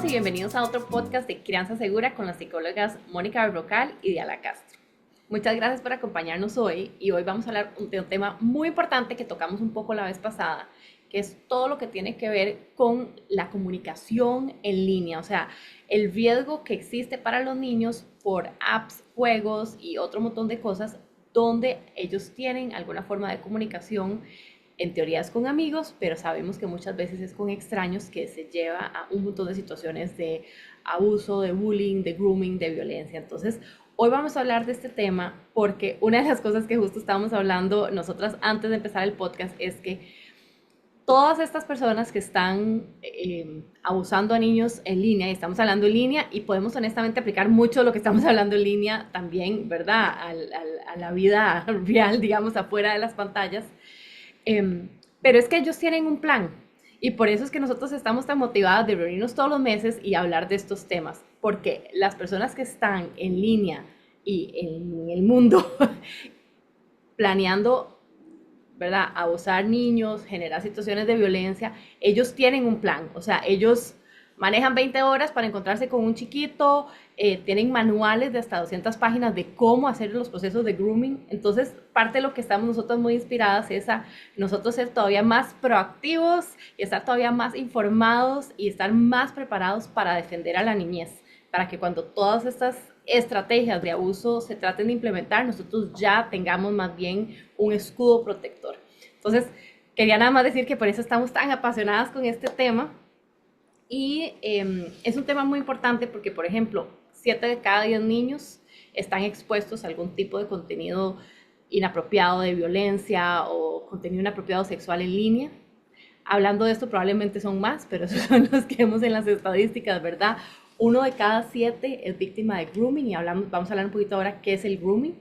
y bienvenidos a otro podcast de Crianza Segura con las psicólogas Mónica Berrocal y Diana Castro. Muchas gracias por acompañarnos hoy y hoy vamos a hablar de un tema muy importante que tocamos un poco la vez pasada, que es todo lo que tiene que ver con la comunicación en línea, o sea, el riesgo que existe para los niños por apps, juegos y otro montón de cosas donde ellos tienen alguna forma de comunicación. En teoría es con amigos, pero sabemos que muchas veces es con extraños, que se lleva a un montón de situaciones de abuso, de bullying, de grooming, de violencia. Entonces, hoy vamos a hablar de este tema porque una de las cosas que justo estábamos hablando nosotras antes de empezar el podcast es que todas estas personas que están abusando a niños en línea, y estamos hablando en línea, y podemos honestamente aplicar mucho de lo que estamos hablando en línea también, ¿verdad? A la vida real, digamos, afuera de las pantallas. Pero es que ellos tienen un plan y por eso es que nosotros estamos tan motivadas de reunirnos todos los meses y hablar de estos temas, porque las personas que están en línea y en el mundo planeando, ¿verdad? Abusar niños, generar situaciones de violencia, ellos tienen un plan, o sea, ellos manejan 20 horas para encontrarse con un chiquito, tienen manuales de hasta 200 páginas de cómo hacer los procesos de grooming. Entonces, parte de lo que estamos nosotros muy inspiradas es a nosotros ser todavía más proactivos y estar todavía más informados y estar más preparados para defender a la niñez, para que cuando todas estas estrategias de abuso se traten de implementar, nosotros ya tengamos más bien un escudo protector. Entonces, quería nada más decir que por eso estamos tan apasionadas con este tema. Y es un tema muy importante porque, por ejemplo, 7 de cada 10 niños están expuestos a algún tipo de contenido inapropiado de violencia o contenido inapropiado sexual en línea. Hablando de esto, probablemente son más, pero esos son los que vemos en las estadísticas, ¿verdad? 1 de cada 7 es víctima de grooming y vamos a hablar un poquito ahora qué es el grooming.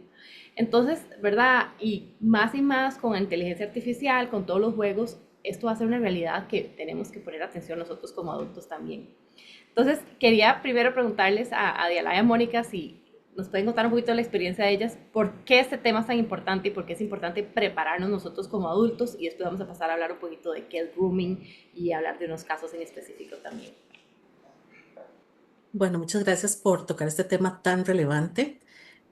Entonces, ¿verdad? Y más con la inteligencia artificial, con todos los juegos, esto va a ser una realidad que tenemos que poner atención nosotros como adultos también. Entonces, quería primero preguntarles a Diala y a Mónica si nos pueden contar un poquito de la experiencia de ellas, por qué este tema es tan importante y por qué es importante prepararnos nosotros como adultos, y después vamos a pasar a hablar un poquito de qué es grooming y hablar de unos casos en específico también. Bueno, muchas gracias por tocar este tema tan relevante.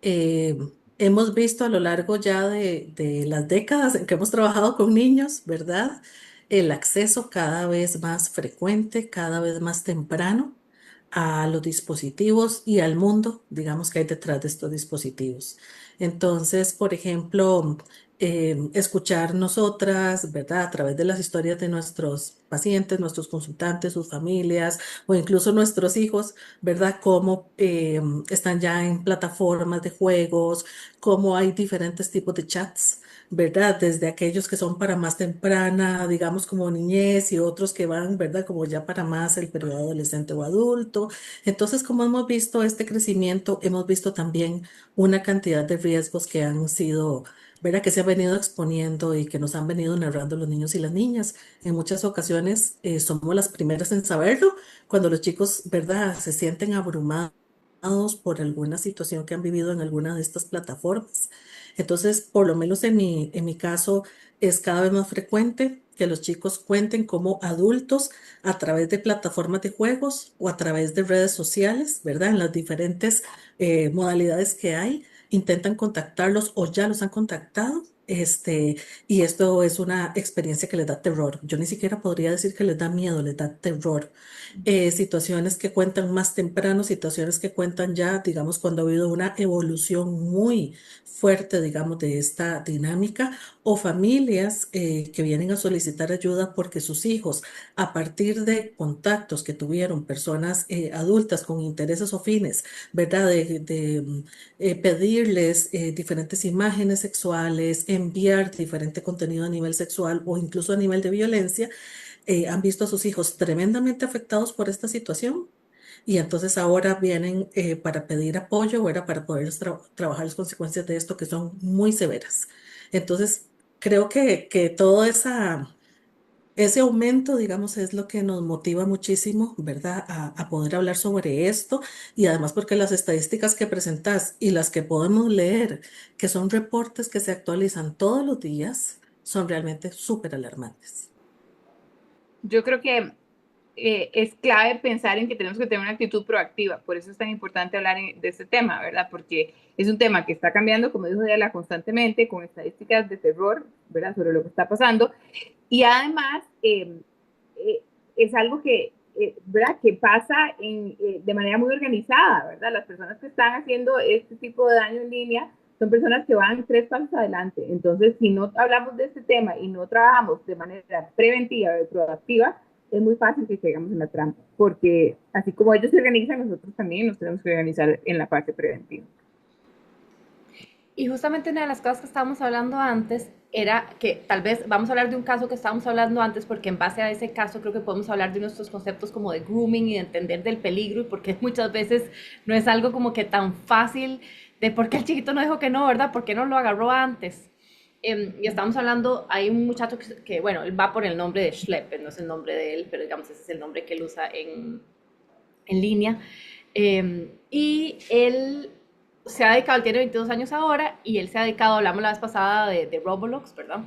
Eh, Hemos visto a lo largo ya de las décadas en que hemos trabajado con niños, ¿verdad? El acceso cada vez más frecuente, cada vez más temprano a los dispositivos y al mundo, digamos, que hay detrás de estos dispositivos. Entonces, por ejemplo, escuchar nosotras, ¿verdad? A través de las historias de nuestros pacientes, nuestros consultantes, sus familias o incluso nuestros hijos, ¿verdad? Cómo están ya en plataformas de juegos, cómo hay diferentes tipos de chats, ¿verdad? Desde aquellos que son para más temprana, digamos como niñez, y otros que van, ¿verdad? Como ya para más el periodo adolescente o adulto. Entonces, como hemos visto este crecimiento, hemos visto también una cantidad de riesgos que han sido, ¿verdad? Que se han venido exponiendo y que nos han venido narrando los niños y las niñas. En muchas ocasiones somos las primeras en saberlo cuando los chicos, ¿verdad?, se sienten abrumados por alguna situación que han vivido en alguna de estas plataformas. Entonces, por lo menos en mi caso, es cada vez más frecuente que los chicos cuenten como adultos a través de plataformas de juegos o a través de redes sociales, ¿verdad? En las diferentes modalidades que hay, intentan contactarlos o ya los han contactado. Y esto es una experiencia que les da terror. Yo ni siquiera podría decir que les da miedo, les da terror. Situaciones que cuentan más temprano, situaciones que cuentan ya, digamos, cuando ha habido una evolución muy fuerte, digamos, de esta dinámica, o familias que vienen a solicitar ayuda porque sus hijos, a partir de contactos que tuvieron personas adultas con intereses o fines, ¿verdad? Pedirles diferentes imágenes sexuales, enviar diferente contenido a nivel sexual o incluso a nivel de violencia, han visto a sus hijos tremendamente afectados por esta situación y entonces ahora vienen para pedir apoyo o era para poder trabajar las consecuencias de esto que son muy severas. Entonces, creo que todo ese aumento, digamos, es lo que nos motiva muchísimo, ¿verdad?, a poder hablar sobre esto y además porque las estadísticas que presentas y las que podemos leer, que son reportes que se actualizan todos los días, son realmente súper alarmantes. Yo creo que es clave pensar en que tenemos que tener una actitud proactiva. Por eso es tan importante hablar de este tema, ¿verdad? Porque es un tema que está cambiando, como dijo Diana, constantemente, con estadísticas de terror, ¿verdad? Sobre lo que está pasando. Y además, es algo que, ¿verdad? Que pasa de manera muy organizada, ¿verdad? Las personas que están haciendo este tipo de daño en línea son personas que van tres pasos adelante. Entonces, si no hablamos de este tema y no trabajamos de manera preventiva y proactiva, es muy fácil que caigamos en la trampa, porque así como ellos se organizan, nosotros también nos tenemos que organizar en la parte preventiva. Y justamente una de las cosas que estábamos hablando antes era que tal vez vamos a hablar de un caso que estábamos hablando antes porque en base a ese caso creo que podemos hablar de nuestros conceptos como de grooming y de entender del peligro y porque muchas veces no es algo como que tan fácil de por qué el chiquito no dijo que no, ¿verdad? ¿Por qué no lo agarró antes? Y estamos hablando, hay un muchacho bueno, él va por el nombre de Schlepper, no es el nombre de él, pero digamos ese es el nombre que él usa en línea. Y él se ha dedicado, él tiene 22 años ahora, y él se ha dedicado, hablamos la vez pasada de Roblox, ¿verdad?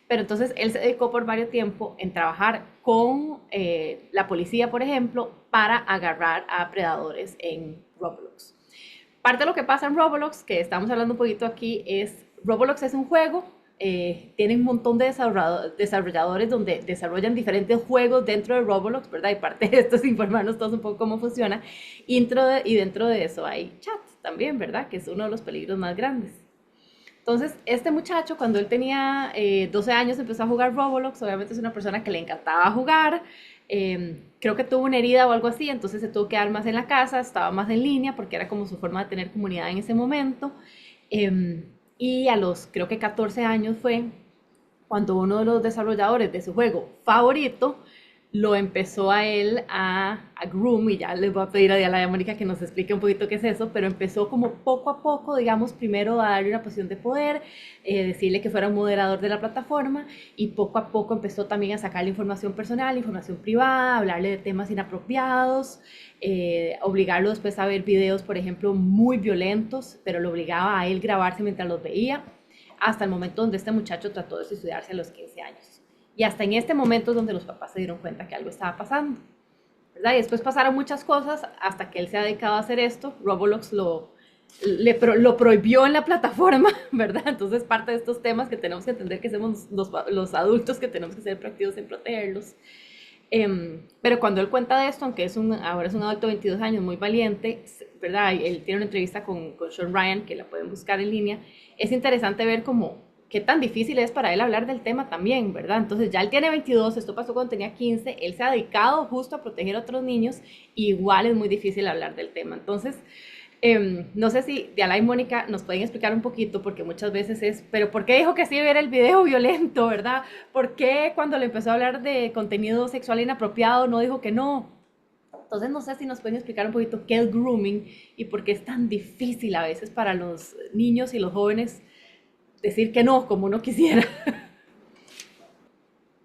Pero entonces él se dedicó por varios tiempo en trabajar con la policía, por ejemplo, para agarrar a predadores en Roblox. Parte de lo que pasa en Roblox, que estamos hablando un poquito aquí, es Roblox es un juego, tiene un montón de desarrolladores donde desarrollan diferentes juegos dentro de Roblox, ¿verdad? Y parte de esto es informarnos todos un poco cómo funciona. Y dentro de eso hay chat también, ¿verdad? Que es uno de los peligros más grandes. Entonces, este muchacho, cuando él tenía 12 años, empezó a jugar Roblox. Obviamente es una persona que le encantaba jugar. Creo que tuvo una herida o algo así, entonces se tuvo que quedar más en la casa, estaba más en línea porque era como su forma de tener comunidad en ese momento. Y a los, creo que 14 años fue cuando uno de los desarrolladores de su juego favorito lo empezó a él a groom, y ya les voy a pedir a Diana y a Mónica que nos explique un poquito qué es eso, pero empezó como poco a poco, digamos, primero a darle una posición de poder, decirle que fuera un moderador de la plataforma, y poco a poco empezó también a sacarle información personal, información privada, hablarle de temas inapropiados, obligarlo después a ver videos, por ejemplo, muy violentos, pero lo obligaba a él grabarse mientras los veía, hasta el momento donde este muchacho trató de suicidarse a los 15 años. Y hasta en este momento es donde los papás se dieron cuenta que algo estaba pasando, ¿verdad? Y después pasaron muchas cosas hasta que él se ha dedicado a hacer esto. Roblox lo prohibió en la plataforma, ¿verdad? Entonces parte de estos temas que tenemos que entender que somos los adultos que tenemos que ser proactivos en protegerlos. Pero cuando él cuenta de esto, aunque ahora es un adulto de 22 años, muy valiente, ¿verdad? Él tiene una entrevista con Sean Ryan, que la pueden buscar en línea. Es interesante ver cómo qué tan difícil es para él hablar del tema también, ¿verdad? Entonces ya él tiene 22, esto pasó cuando tenía 15, él se ha dedicado justo a proteger a otros niños, y igual es muy difícil hablar del tema. Entonces, no sé si Diana y Mónica nos pueden explicar un poquito, porque muchas veces pero ¿por qué dijo que sí era el video violento, verdad? ¿Por qué cuando le empezó a hablar de contenido sexual inapropiado no dijo que no? Entonces no sé si nos pueden explicar un poquito qué es grooming y por qué es tan difícil a veces para los niños y los jóvenes decir que no, como uno quisiera.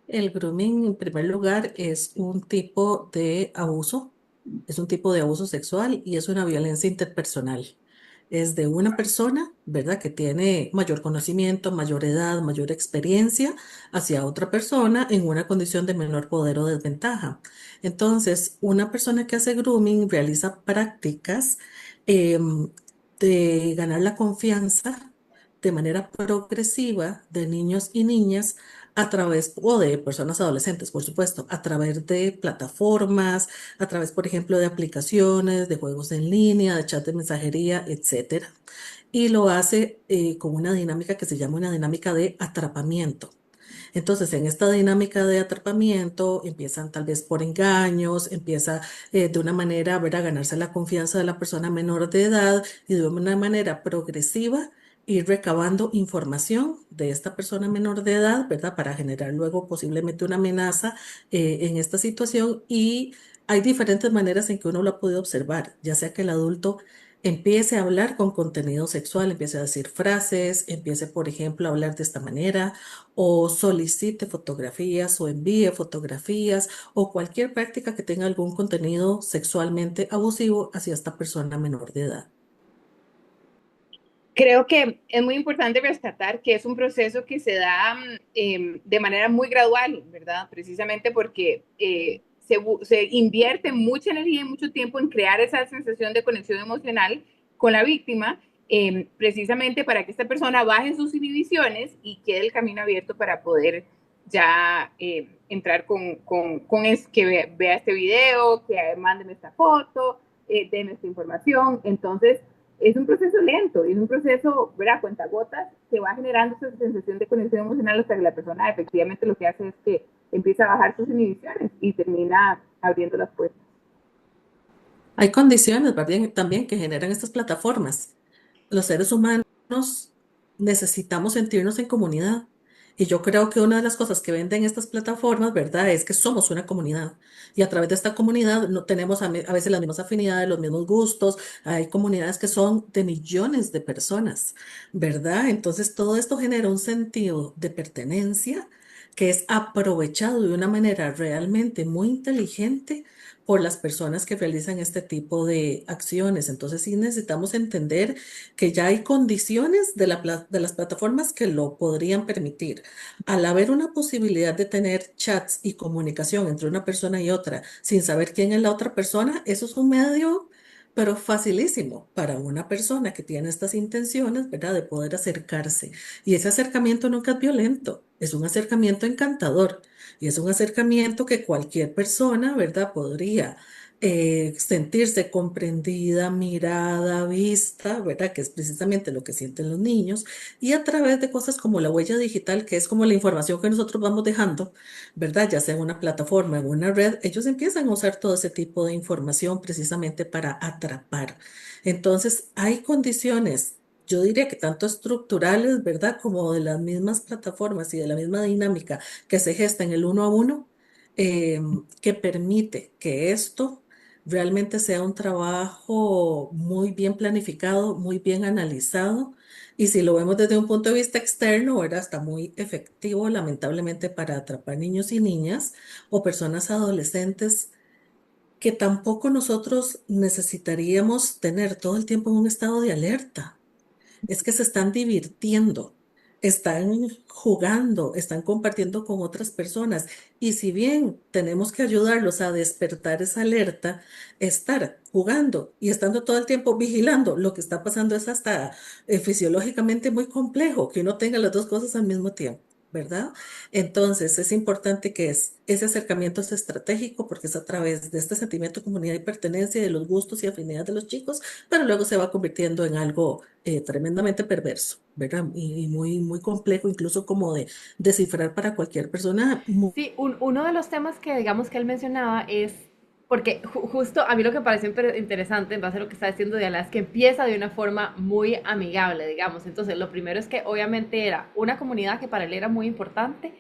El grooming, en primer lugar, es un tipo de abuso, es un tipo de abuso sexual y es una violencia interpersonal. Es de una persona, ¿verdad?, que tiene mayor conocimiento, mayor edad, mayor experiencia hacia otra persona en una condición de menor poder o desventaja. Entonces, una persona que hace grooming realiza prácticas em, de ganar la confianza de manera progresiva de niños y niñas a través, o de personas adolescentes, por supuesto, a través de plataformas, a través, por ejemplo, de aplicaciones, de juegos en línea, de chat de mensajería, etcétera. Y lo hace con una dinámica que se llama una dinámica de atrapamiento. Entonces, en esta dinámica de atrapamiento empiezan tal vez por engaños, empieza de una manera, a ver, a ganarse la confianza de la persona menor de edad y de una manera progresiva ir recabando información de esta persona menor de edad, ¿verdad? Para generar luego posiblemente una amenaza en esta situación, y hay diferentes maneras en que uno lo ha podido observar, ya sea que el adulto empiece a hablar con contenido sexual, empiece a decir frases, empiece, por ejemplo, a hablar de esta manera, o solicite fotografías o envíe fotografías o cualquier práctica que tenga algún contenido sexualmente abusivo hacia esta persona menor de edad. Creo que es muy importante rescatar que es un proceso que se da de manera muy gradual, ¿verdad? Precisamente porque se invierte mucha energía y mucho tiempo en crear esa sensación de conexión emocional con la víctima, precisamente para que esta persona baje sus inhibiciones y quede el camino abierto para poder ya entrar que vea este video, que manden esta foto, den esta información. Entonces, es un proceso lento, es un proceso, ¿verdad? Cuentagotas, que va generando esa sensación de conexión emocional hasta que la persona efectivamente lo que hace es que empieza a bajar sus inhibiciones y termina abriendo las puertas. Hay condiciones también que generan estas plataformas. Los seres humanos necesitamos sentirnos en comunidad. Y yo creo que una de las cosas que venden estas plataformas, ¿verdad? Es que somos una comunidad. Y a través de esta comunidad no tenemos a veces las mismas afinidades, los mismos gustos. Hay comunidades que son de millones de personas, ¿verdad? Entonces todo esto genera un sentido de pertenencia que es aprovechado de una manera realmente muy inteligente por las personas que realizan este tipo de acciones. Entonces sí necesitamos entender que ya hay condiciones de las plataformas que lo podrían permitir. Al haber una posibilidad de tener chats y comunicación entre una persona y otra sin saber quién es la otra persona, eso es un medio, pero facilísimo para una persona que tiene estas intenciones, ¿verdad? De poder acercarse. Y ese acercamiento nunca es violento, es un acercamiento encantador. Y es un acercamiento que cualquier persona, ¿verdad? Podría sentirse comprendida, mirada, vista, ¿verdad? Que es precisamente lo que sienten los niños. Y a través de cosas como la huella digital, que es como la información que nosotros vamos dejando, ¿verdad? Ya sea en una plataforma, en una red, ellos empiezan a usar todo ese tipo de información precisamente para atrapar. Entonces, hay condiciones. Yo diría que tanto estructurales, ¿verdad? Como de las mismas plataformas y de la misma dinámica que se gesta en el uno a uno, eh, que permite que esto realmente sea un trabajo muy bien planificado, muy bien analizado. Y si lo vemos desde un punto de vista externo, ¿verdad? Está muy efectivo, lamentablemente, para atrapar niños y niñas o personas adolescentes que tampoco nosotros necesitaríamos tener todo el tiempo en un estado de alerta. Es que se están divirtiendo, están jugando, están compartiendo con otras personas. Y si bien tenemos que ayudarlos a despertar esa alerta, estar jugando y estando todo el tiempo vigilando lo que está pasando es hasta fisiológicamente muy complejo, que uno tenga las dos cosas al mismo tiempo. ¿Verdad? Entonces es importante que ese acercamiento es estratégico porque es a través de este sentimiento de comunidad y pertenencia de los gustos y afinidades de los chicos, pero luego se va convirtiendo en algo tremendamente perverso, ¿verdad? Y muy, muy complejo, incluso como de descifrar para cualquier persona. Sí, uno de los temas que digamos que él mencionaba es, porque justo a mí lo que me pareció interesante en base a lo que está diciendo Diana es que empieza de una forma muy amigable, digamos. Entonces, lo primero es que obviamente era una comunidad que para él era muy importante,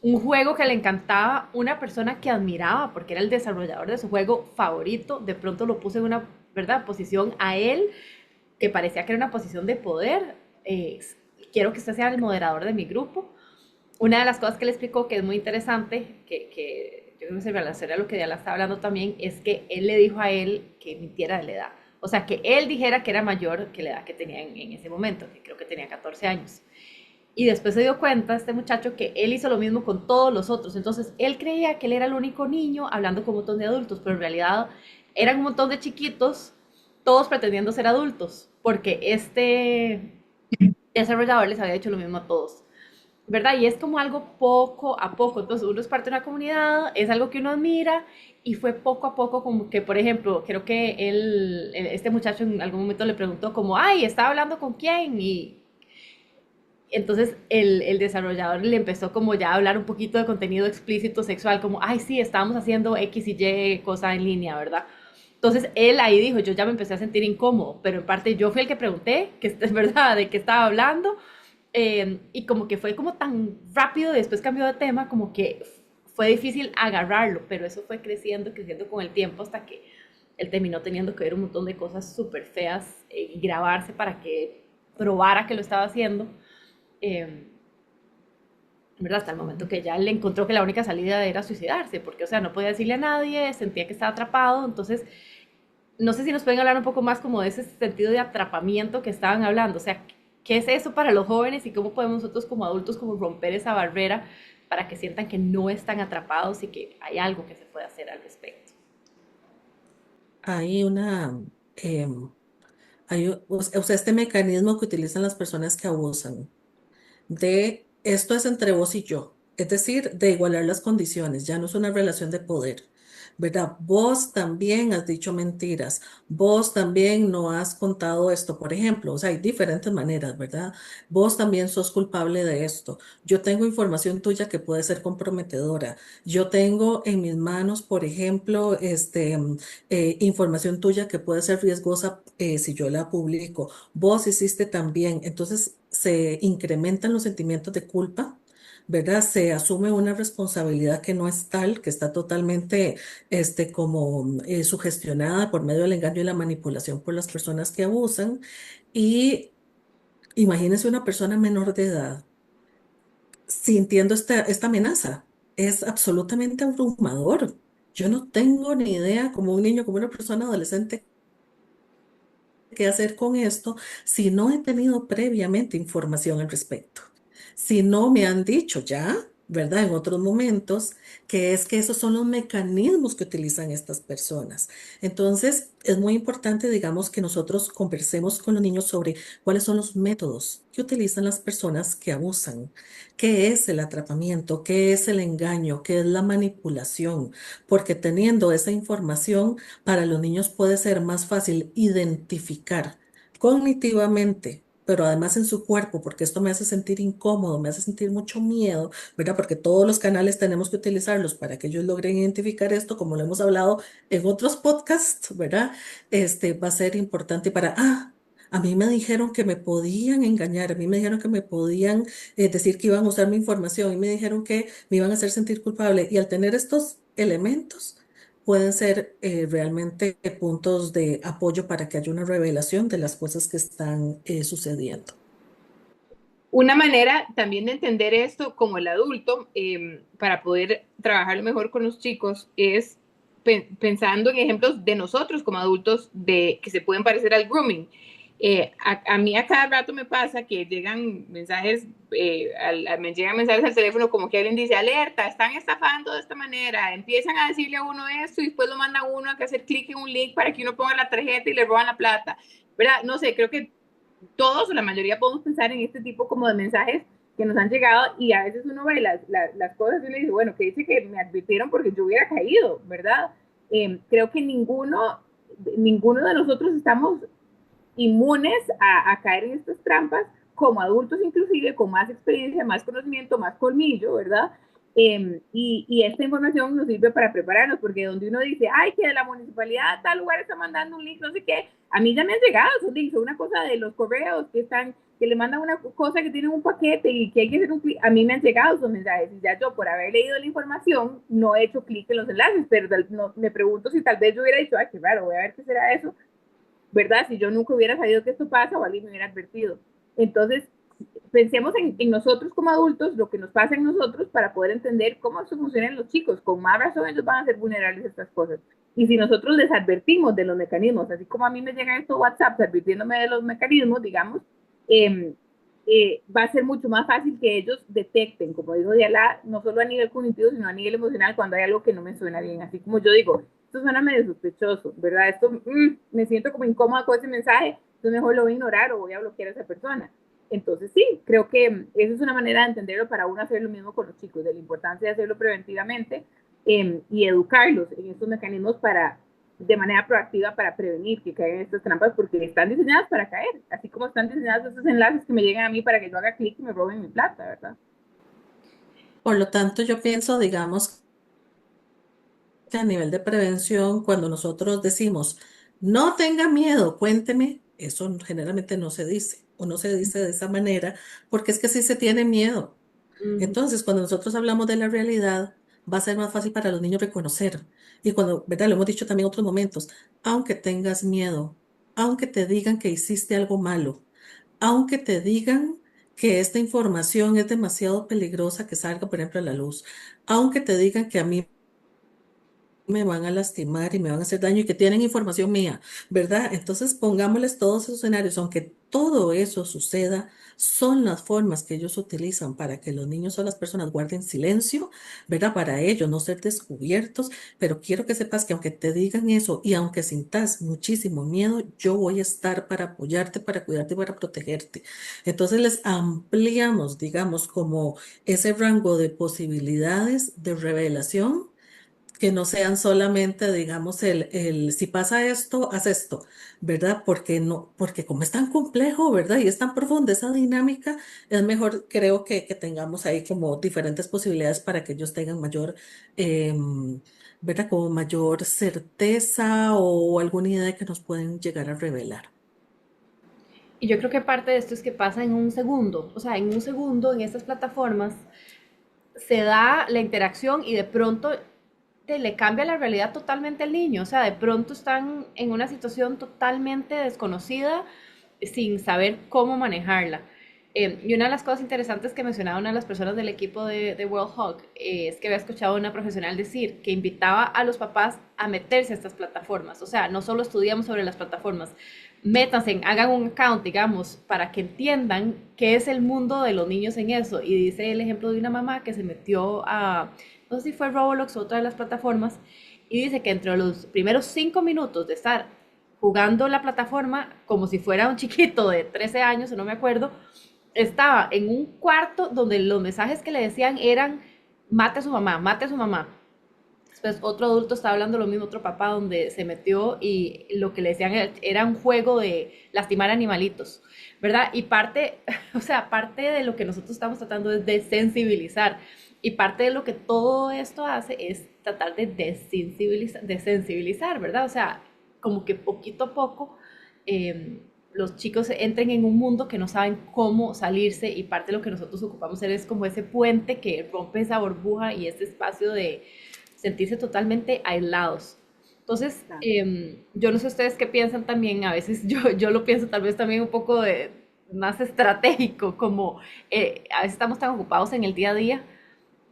un juego que le encantaba, una persona que admiraba porque era el desarrollador de su juego favorito, de pronto lo puso en una, ¿verdad?, posición a él que parecía que era una posición de poder. Quiero que usted sea el moderador de mi grupo. Una de las cosas que le explicó que es muy interesante, que yo creo que se relaciona a lo que Diana estaba hablando también, es que él le dijo a él que mintiera de la edad. O sea, que él dijera que era mayor que la edad que tenía en ese momento, que creo que tenía 14 años. Y después se dio cuenta este muchacho que él hizo lo mismo con todos los otros. Entonces, él creía que él era el único niño hablando con un montón de adultos, pero en realidad eran un montón de chiquitos, todos pretendiendo ser adultos, porque este desarrollador les había hecho lo mismo a todos. ¿Verdad? Y es como algo poco a poco. Entonces, uno es parte de una comunidad, es algo que uno admira y fue poco a poco como que, por ejemplo, creo que este muchacho en algún momento le preguntó como, ay, ¿estaba hablando con quién? Y entonces el desarrollador le empezó como ya a hablar un poquito de contenido explícito sexual, como, ay, sí, estábamos haciendo X y Y cosa en línea, ¿verdad? Entonces él ahí dijo, yo ya me empecé a sentir incómodo, pero en parte yo fui el que pregunté, que es verdad, de qué estaba hablando, y como que fue como tan rápido, después cambió de tema, como que fue difícil agarrarlo, pero eso fue creciendo, creciendo con el tiempo hasta que él terminó teniendo que ver un montón de cosas súper feas y grabarse para que probara que lo estaba haciendo. Eh, ¿Verdad? Hasta el momento que ya le encontró que la única salida era suicidarse, porque, o sea, no podía decirle a nadie, sentía que estaba atrapado, entonces, no sé si nos pueden hablar un poco más como de ese sentido de atrapamiento que estaban hablando, o sea, ¿qué es eso para los jóvenes y cómo podemos nosotros como adultos como romper esa barrera para que sientan que no están atrapados y que hay algo que se puede hacer al respecto. Hay una, em, o sea, este mecanismo que utilizan las personas que abusan de esto es entre vos y yo, es decir, de igualar las condiciones, ya no es una relación de poder, ¿verdad? Vos también has dicho mentiras, vos también no has contado esto, por ejemplo, o sea, hay diferentes maneras, ¿verdad? Vos también sos culpable de esto. Yo tengo información tuya que puede ser comprometedora. Yo tengo en mis manos, por ejemplo, información tuya que puede ser riesgosa si yo la publico. Vos hiciste también. Entonces se incrementan los sentimientos de culpa, ¿verdad? Se asume una responsabilidad que no es tal, que está totalmente como sugestionada por medio del engaño y la manipulación por las personas que abusan. Y imagínense una persona menor de edad sintiendo esta amenaza. Es absolutamente abrumador. Yo no tengo ni idea como un niño, como una persona adolescente qué hacer con esto si no he tenido previamente información al respecto. Si no me han dicho ya, ¿verdad? En otros momentos, que es que esos son los mecanismos que utilizan estas personas. Entonces, es muy importante, digamos, que nosotros conversemos con los niños sobre cuáles son los métodos que utilizan las personas que abusan, qué es el atrapamiento, qué es el engaño, qué es la manipulación, porque teniendo esa información, para los niños puede ser más fácil identificar cognitivamente, pero además en su cuerpo, porque esto me hace sentir incómodo, me hace sentir mucho miedo, ¿verdad? Porque todos los canales tenemos que utilizarlos para que ellos logren identificar esto, como lo hemos hablado en otros podcasts, ¿verdad? Va a ser importante para, a mí me dijeron que me podían engañar, a mí me dijeron que me podían decir que iban a usar mi información y me dijeron que me iban a hacer sentir culpable. Y al tener estos elementos, pueden ser realmente puntos de apoyo para que haya una revelación de las cosas que están sucediendo. Una manera también de entender esto como el adulto, para poder trabajarlo mejor con los chicos, es pensando en ejemplos de nosotros como adultos de que se pueden parecer al grooming. A mí a cada rato me pasa que llegan mensajes, me llegan mensajes al teléfono como que alguien dice, alerta, están estafando de esta manera, empiezan a decirle a uno esto y después lo manda a uno a que hacer clic en un link para que uno ponga la tarjeta y le roban la plata, ¿verdad? No sé, creo que todos o la mayoría podemos pensar en este tipo como de mensajes que nos han llegado y a veces uno ve las cosas y uno dice, bueno, que dice que me advirtieron porque yo hubiera caído, ¿verdad? Creo que ninguno de nosotros estamos inmunes a caer en estas trampas, como adultos inclusive, con más experiencia, más conocimiento, más colmillo, ¿verdad? Y esta información nos sirve para prepararnos, porque donde uno dice, ay, que de la municipalidad tal lugar está mandando un link, no sé qué, a mí ya me han llegado esos links, una cosa de los correos que le mandan una cosa que tienen un paquete y que hay que hacer un clic, a mí me han llegado esos mensajes y ya yo por haber leído la información no he hecho clic en los enlaces, pero no, me pregunto si tal vez yo hubiera dicho, ay, qué raro, voy a ver qué será eso, ¿verdad? Si yo nunca hubiera sabido que esto pasa o alguien me hubiera advertido. Entonces, pensemos en nosotros como adultos, lo que nos pasa en nosotros para poder entender cómo eso funciona en los chicos. Con más razón ellos van a ser vulnerables a estas cosas. Y si nosotros les advertimos de los mecanismos, así como a mí me llegan estos WhatsApp advirtiéndome de los mecanismos, digamos, va a ser mucho más fácil que ellos detecten, como dijo Diala, no solo a nivel cognitivo, sino a nivel emocional, cuando hay algo que no me suena bien. Así como yo digo, esto suena medio sospechoso, ¿verdad? Esto me siento como incómoda con ese mensaje, entonces mejor lo voy a ignorar o voy a bloquear a esa persona. Entonces sí, creo que esa es una manera de entenderlo para uno hacer lo mismo con los chicos, de la importancia de hacerlo preventivamente y educarlos en estos mecanismos para de manera proactiva para prevenir que caigan estas trampas porque están diseñadas para caer, así como están diseñados esos enlaces que me llegan a mí para que yo haga clic y me roben mi plata, ¿verdad? Por lo tanto, yo pienso, digamos, que a nivel de prevención, cuando nosotros decimos, no tenga miedo, cuénteme, eso generalmente no se dice o no se dice de esa manera, porque es que sí se tiene miedo. Ujú. Entonces, cuando nosotros hablamos de la realidad, va a ser más fácil para los niños reconocer. Y cuando, ¿verdad? Lo hemos dicho también en otros momentos, aunque tengas miedo, aunque te digan que hiciste algo malo, aunque te digan que esta información es demasiado peligrosa que salga, por ejemplo, a la luz, aunque te digan que a mí me van a lastimar y me van a hacer daño y que tienen información mía, ¿verdad? Entonces pongámosles todos esos escenarios, aunque todo eso suceda, son las formas que ellos utilizan para que los niños o las personas guarden silencio, ¿verdad? Para ellos no ser descubiertos, pero quiero que sepas que aunque te digan eso y aunque sintas muchísimo miedo, yo voy a estar para apoyarte, para cuidarte y para protegerte. Entonces les ampliamos, digamos, como ese rango de posibilidades de revelación que no sean solamente, digamos, si pasa esto, haz esto, ¿verdad? Porque no, porque como es tan complejo, ¿verdad? Y es tan profunda esa dinámica, es mejor, creo que tengamos ahí como diferentes posibilidades para que ellos tengan mayor, ¿verdad? Como mayor certeza o alguna idea que nos pueden llegar a revelar. Y yo creo que parte de esto es que pasa en un segundo, o sea, en un segundo en estas plataformas se da la interacción y de pronto le cambia la realidad totalmente al niño, o sea, de pronto están en una situación totalmente desconocida sin saber cómo manejarla. Y una de las cosas interesantes que mencionaba una de las personas del equipo de World Hog es que había escuchado a una profesional decir que invitaba a los papás a meterse a estas plataformas. O sea, no solo estudiamos sobre las plataformas, métanse, hagan un account, digamos, para que entiendan qué es el mundo de los niños en eso. Y dice el ejemplo de una mamá que se metió a, no sé si fue Roblox o otra de las plataformas, y dice que entre los primeros 5 minutos de estar jugando la plataforma, como si fuera un chiquito de 13 años, o no me acuerdo, estaba en un cuarto donde los mensajes que le decían eran mate a su mamá, mate a su mamá. Después otro adulto estaba hablando lo mismo, otro papá, donde se metió y lo que le decían era un juego de lastimar animalitos, ¿verdad? Y parte, o sea, parte de lo que nosotros estamos tratando es de sensibilizar. Y parte de lo que todo esto hace es tratar de desensibilizar, ¿verdad? O sea, como que poquito a poco los chicos entren en un mundo que no saben cómo salirse y parte de lo que nosotros ocupamos es como ese puente que rompe esa burbuja y ese espacio de sentirse totalmente aislados. Entonces, yo no sé ustedes qué piensan también, a veces yo lo pienso tal vez también un poco de, más estratégico, como a veces estamos tan ocupados en el día a día,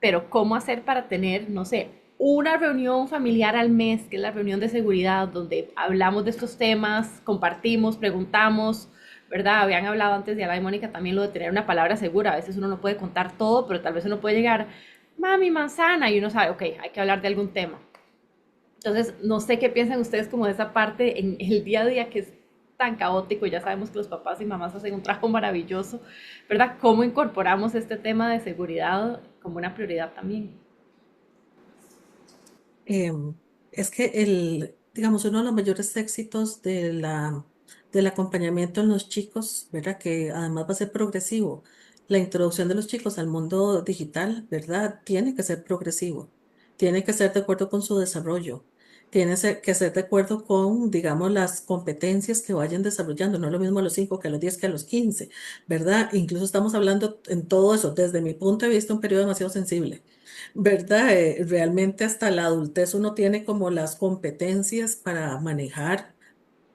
pero cómo hacer para tener, no sé, una reunión familiar al mes, que es la reunión de seguridad, donde hablamos de estos temas, compartimos, preguntamos, ¿verdad? Habían hablado antes de Alba y Mónica también lo de tener una palabra segura. A veces uno no puede contar todo, pero tal vez uno puede llegar, mami, manzana, y uno sabe, ok, hay que hablar de algún tema. Entonces, no sé qué piensan ustedes como de esa parte en el día a día que es tan caótico. Ya sabemos que los papás y mamás hacen un trabajo maravilloso, ¿verdad? ¿Cómo incorporamos este tema de seguridad como una prioridad también? Em, es que digamos, uno de los mayores éxitos del acompañamiento en los chicos, ¿verdad? Que además va a ser progresivo. La introducción de los chicos al mundo digital, ¿verdad? Tiene que ser progresivo. Tiene que ser de acuerdo con su desarrollo. Que ser de acuerdo con, digamos, las competencias que vayan desarrollando. No es lo mismo a los 5 que a los 10 que a los 15, ¿verdad? Incluso estamos hablando en todo eso, desde mi punto de vista, un periodo demasiado sensible. ¿Verdad? Realmente hasta la adultez uno tiene como las competencias para manejar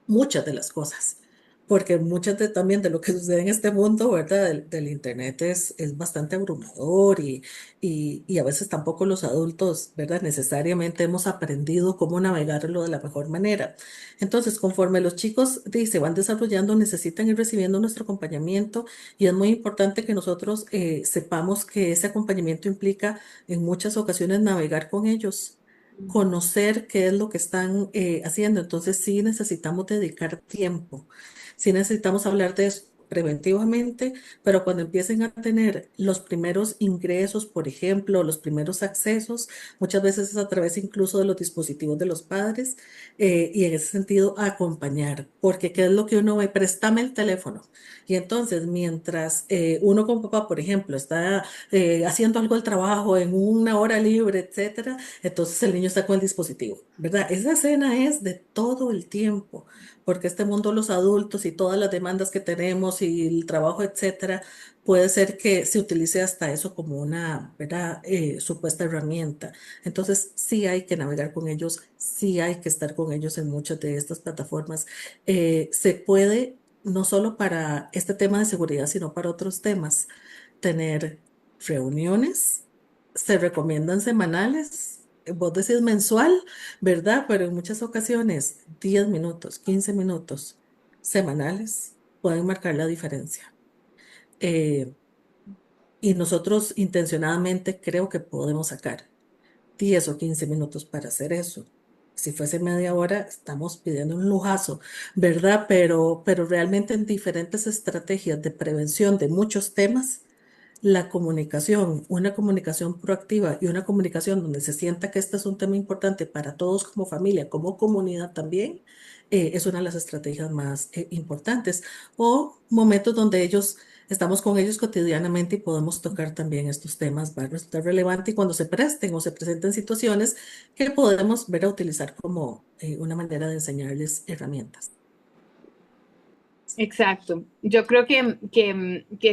muchas de las cosas, porque también de lo que sucede en este mundo, ¿verdad? Del internet es bastante abrumador y a veces tampoco los adultos, ¿verdad? Necesariamente hemos aprendido cómo navegarlo de la mejor manera. Entonces, conforme los chicos se van desarrollando, necesitan ir recibiendo nuestro acompañamiento y es muy importante que nosotros sepamos que ese acompañamiento implica en muchas ocasiones navegar con ellos, conocer qué es lo que están haciendo. Entonces sí necesitamos dedicar tiempo, sí necesitamos hablar de eso preventivamente, pero cuando empiecen a tener los primeros ingresos, por ejemplo, los primeros accesos, muchas veces es a través incluso de los dispositivos de los padres, y en ese sentido acompañar, porque ¿qué es lo que uno ve? Préstame el teléfono. Y entonces, mientras uno como papá, por ejemplo, está haciendo algo del trabajo en una hora libre, etcétera, entonces el niño está con el dispositivo, ¿verdad? Esa escena es de todo el tiempo, porque este mundo, los adultos y todas las demandas que tenemos y el trabajo, etcétera, puede ser que se utilice hasta eso como una, ¿verdad? Supuesta herramienta. Entonces sí hay que navegar con ellos, sí hay que estar con ellos en muchas de estas plataformas. Se puede, no solo para este tema de seguridad, sino para otros temas, tener reuniones, se recomiendan semanales, vos decís mensual, ¿verdad? Pero en muchas ocasiones 10 minutos, 15 minutos semanales pueden marcar la diferencia. Eh, y nosotros intencionadamente creo que podemos sacar 10 o 15 minutos para hacer eso. Si fuese media hora, estamos pidiendo un lujazo, ¿verdad? Pero realmente en diferentes estrategias de prevención de muchos temas, la comunicación, una comunicación proactiva y una comunicación donde se sienta que este es un tema importante para todos como familia, como comunidad también, es una de las estrategias más importantes. O momentos donde estamos con ellos cotidianamente y podemos tocar también estos temas, va a resultar relevante y cuando se presten o se presenten situaciones que podemos ver a utilizar como una manera de enseñarles herramientas. Exacto. Yo creo que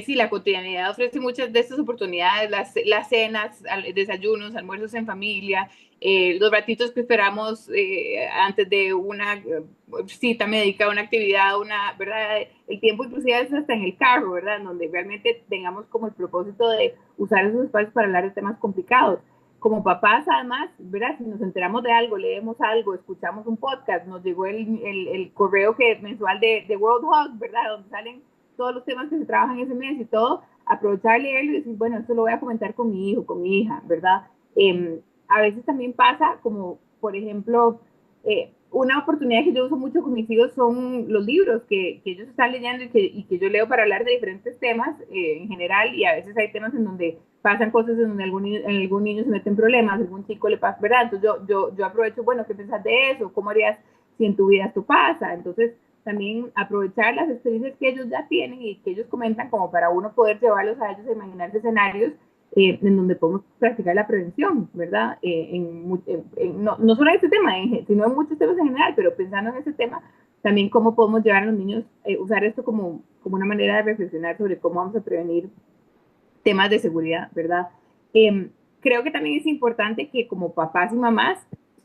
sí, la cotidianidad ofrece muchas de estas oportunidades, las cenas, desayunos, almuerzos en familia, los ratitos que esperamos antes de una cita médica, una actividad, ¿verdad? El tiempo inclusive es hasta en el carro, ¿verdad? En donde realmente tengamos como el propósito de usar esos espacios para hablar de temas complicados. Como papás, además, ¿verdad? Si nos enteramos de algo, leemos algo, escuchamos un podcast, nos llegó el correo mensual de World Hug, ¿verdad? Donde salen todos los temas que se trabajan ese mes y todo, aprovechar, leerlo y decir, bueno, esto lo voy a comentar con mi hijo, con mi hija, ¿verdad? A veces también pasa como, por ejemplo, una oportunidad que yo uso mucho con mis hijos son los libros que ellos están leyendo y que yo leo para hablar de diferentes temas en general, y a veces hay temas en donde pasan cosas en donde algún niño se mete en problemas, algún chico le pasa, ¿verdad? Entonces yo aprovecho, bueno, ¿qué piensas de eso? ¿Cómo harías si en tu vida esto pasa? Entonces también aprovechar las experiencias que ellos ya tienen y que ellos comentan como para uno poder llevarlos a ellos a imaginarse escenarios en donde podemos practicar la prevención, ¿verdad? No solo en este tema, sino en muchos temas en general, pero pensando en este tema, también cómo podemos llevar a los niños, usar esto como una manera de reflexionar sobre cómo vamos a prevenir temas de seguridad, ¿verdad? Creo que también es importante que como papás y mamás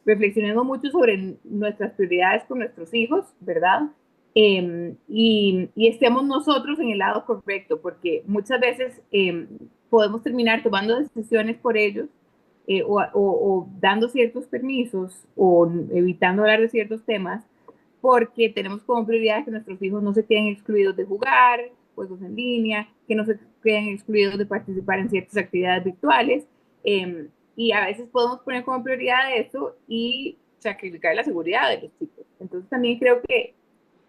reflexionemos mucho sobre nuestras prioridades con nuestros hijos, ¿verdad? Y estemos nosotros en el lado correcto, porque muchas veces podemos terminar tomando decisiones por ellos o dando ciertos permisos o evitando hablar de ciertos temas porque tenemos como prioridad que nuestros hijos no se queden excluidos de jugar, juegos en línea, que no se queden excluidos de participar en ciertas actividades virtuales. Y a veces podemos poner como prioridad eso y sacrificar la seguridad de los chicos. Entonces también creo que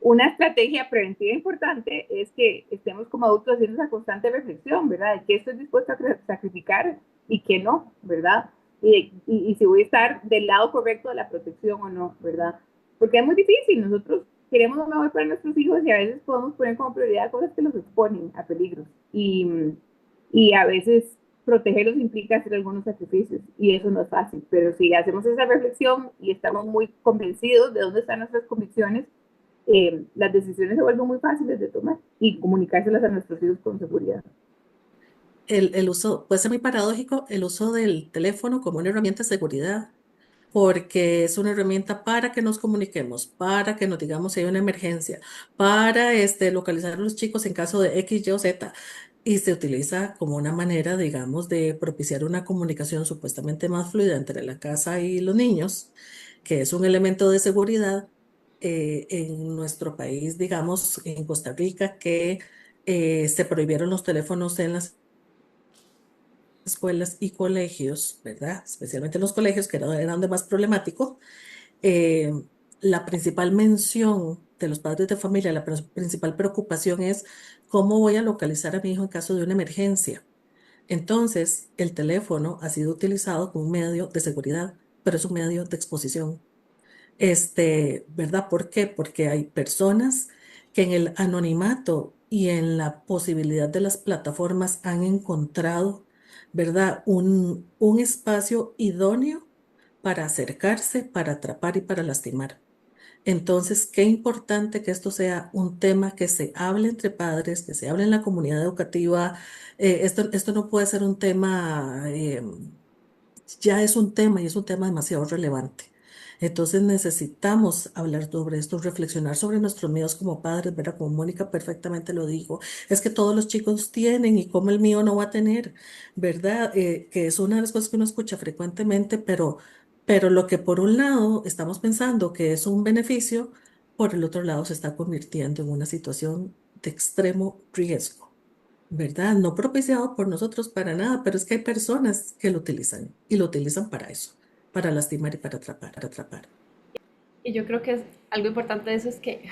una estrategia preventiva importante es que estemos como adultos haciendo esa constante reflexión, ¿verdad? De qué estoy dispuesto a sacrificar y qué no, ¿verdad? Y si voy a estar del lado correcto de la protección o no, ¿verdad? Porque es muy difícil, nosotros queremos lo mejor para nuestros hijos y a veces podemos poner como prioridad cosas que los exponen a peligros. Y a veces protegerlos implica hacer algunos sacrificios y eso no es fácil, pero si hacemos esa reflexión y estamos muy convencidos de dónde están nuestras convicciones, las decisiones se vuelven muy fáciles de tomar y comunicárselas a nuestros hijos con seguridad. El uso, puede ser muy paradójico, el uso del teléfono como una herramienta de seguridad, porque es una herramienta para que nos comuniquemos, para que nos digamos si hay una emergencia, para localizar a los chicos en caso de X, Y o Z, y se utiliza como una manera, digamos, de propiciar una comunicación supuestamente más fluida entre la casa y los niños, que es un elemento de seguridad en nuestro país, digamos, en Costa Rica, que se prohibieron los teléfonos en las escuelas y colegios, ¿verdad? Especialmente en los colegios, que eran donde más problemático. eh, la principal mención de los padres de familia, la principal preocupación es cómo voy a localizar a mi hijo en caso de una emergencia. Entonces, el teléfono ha sido utilizado como un medio de seguridad, pero es un medio de exposición. ¿Verdad? ¿Por qué? Porque hay personas que en el anonimato y en la posibilidad de las plataformas han encontrado, ¿verdad? Un espacio idóneo para acercarse, para atrapar y para lastimar. Entonces, qué importante que esto sea un tema que se hable entre padres, que se hable en la comunidad educativa. Esto no puede ser un tema, ya es un tema y es un tema demasiado relevante. Entonces necesitamos hablar sobre esto, reflexionar sobre nuestros miedos como padres, ¿verdad? Como Mónica perfectamente lo dijo, es que todos los chicos tienen y como el mío no va a tener, ¿verdad? Que es una de las cosas que uno escucha frecuentemente, pero Pero lo que por un lado estamos pensando que es un beneficio, por el otro lado se está convirtiendo en una situación de extremo riesgo, ¿verdad? No propiciado por nosotros para nada, pero es que hay personas que lo utilizan y lo utilizan para eso, para lastimar y para atrapar. Y yo creo que es algo importante de eso es que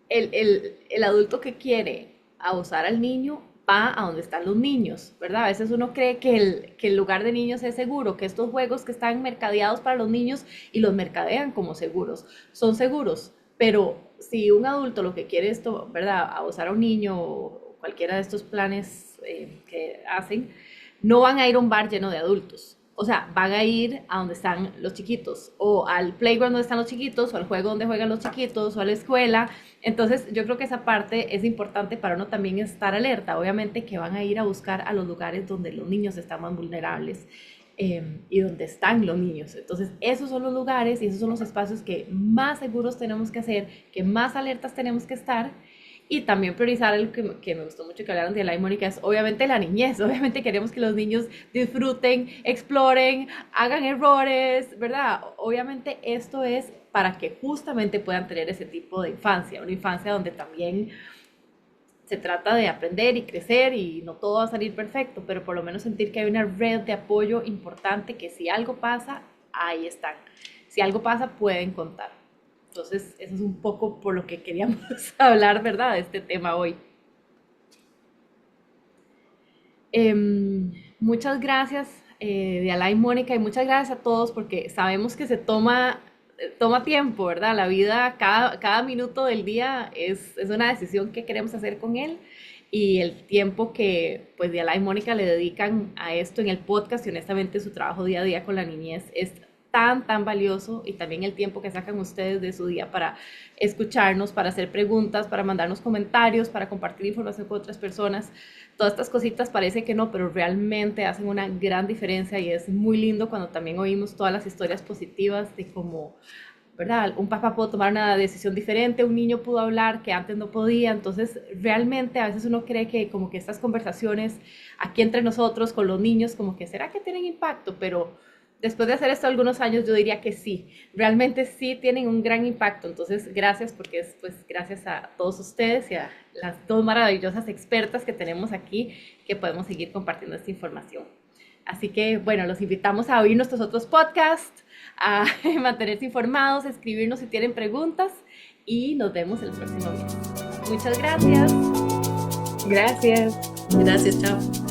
el adulto que quiere abusar al niño va a donde están los niños, ¿verdad? A veces uno cree que el lugar de niños es seguro, que estos juegos que están mercadeados para los niños y los mercadean como seguros, son seguros, pero si un adulto lo que quiere es, ¿verdad? Abusar a un niño o cualquiera de estos planes que hacen, no van a ir a un bar lleno de adultos. O sea, van a ir a donde están los chiquitos, o al playground donde están los chiquitos, o al juego donde juegan los chiquitos, o a la escuela. Entonces, yo creo que esa parte es importante para uno también estar alerta. Obviamente que van a ir a buscar a los lugares donde los niños están más vulnerables y donde están los niños. Entonces, esos son los lugares y esos son los espacios que más seguros tenemos que hacer, que más alertas tenemos que estar. Y también priorizar algo que me gustó mucho que hablaron de Ala y Mónica, es obviamente la niñez. Obviamente queremos que los niños disfruten, exploren, hagan errores, ¿verdad? Obviamente esto es para que justamente puedan tener ese tipo de infancia, una infancia donde también se trata de aprender y crecer y no todo va a salir perfecto, pero por lo menos sentir que hay una red de apoyo importante que si algo pasa, ahí están. Si algo pasa, pueden contar. Entonces, eso es un poco por lo que queríamos hablar, ¿verdad?, de este tema hoy. Muchas gracias, de Alay, Mónica, y muchas gracias a todos porque sabemos que se toma tiempo, ¿verdad? La vida, cada minuto del día es una decisión que queremos hacer con él y el tiempo que pues Diala y Mónica le dedican a esto en el podcast y honestamente su trabajo día a día con la niñez es tan valioso y también el tiempo que sacan ustedes de su día para escucharnos, para hacer preguntas, para mandarnos comentarios, para compartir información con otras personas. Todas estas cositas parece que no, pero realmente hacen una gran diferencia y es muy lindo cuando también oímos todas las historias positivas de cómo, ¿verdad? Un papá pudo tomar una decisión diferente, un niño pudo hablar que antes no podía, entonces realmente a veces uno cree que como que estas conversaciones aquí entre nosotros con los niños, como que será que tienen impacto, pero después de hacer esto algunos años yo diría que sí, realmente sí tienen un gran impacto, entonces gracias porque es pues gracias a todos ustedes y a las dos maravillosas expertas que tenemos aquí que podemos seguir compartiendo esta información. Así que bueno, los invitamos a oír nuestros otros podcasts, a mantenerse informados, a escribirnos si tienen preguntas y nos vemos el próximo mes. Muchas gracias. Gracias. Gracias, chao.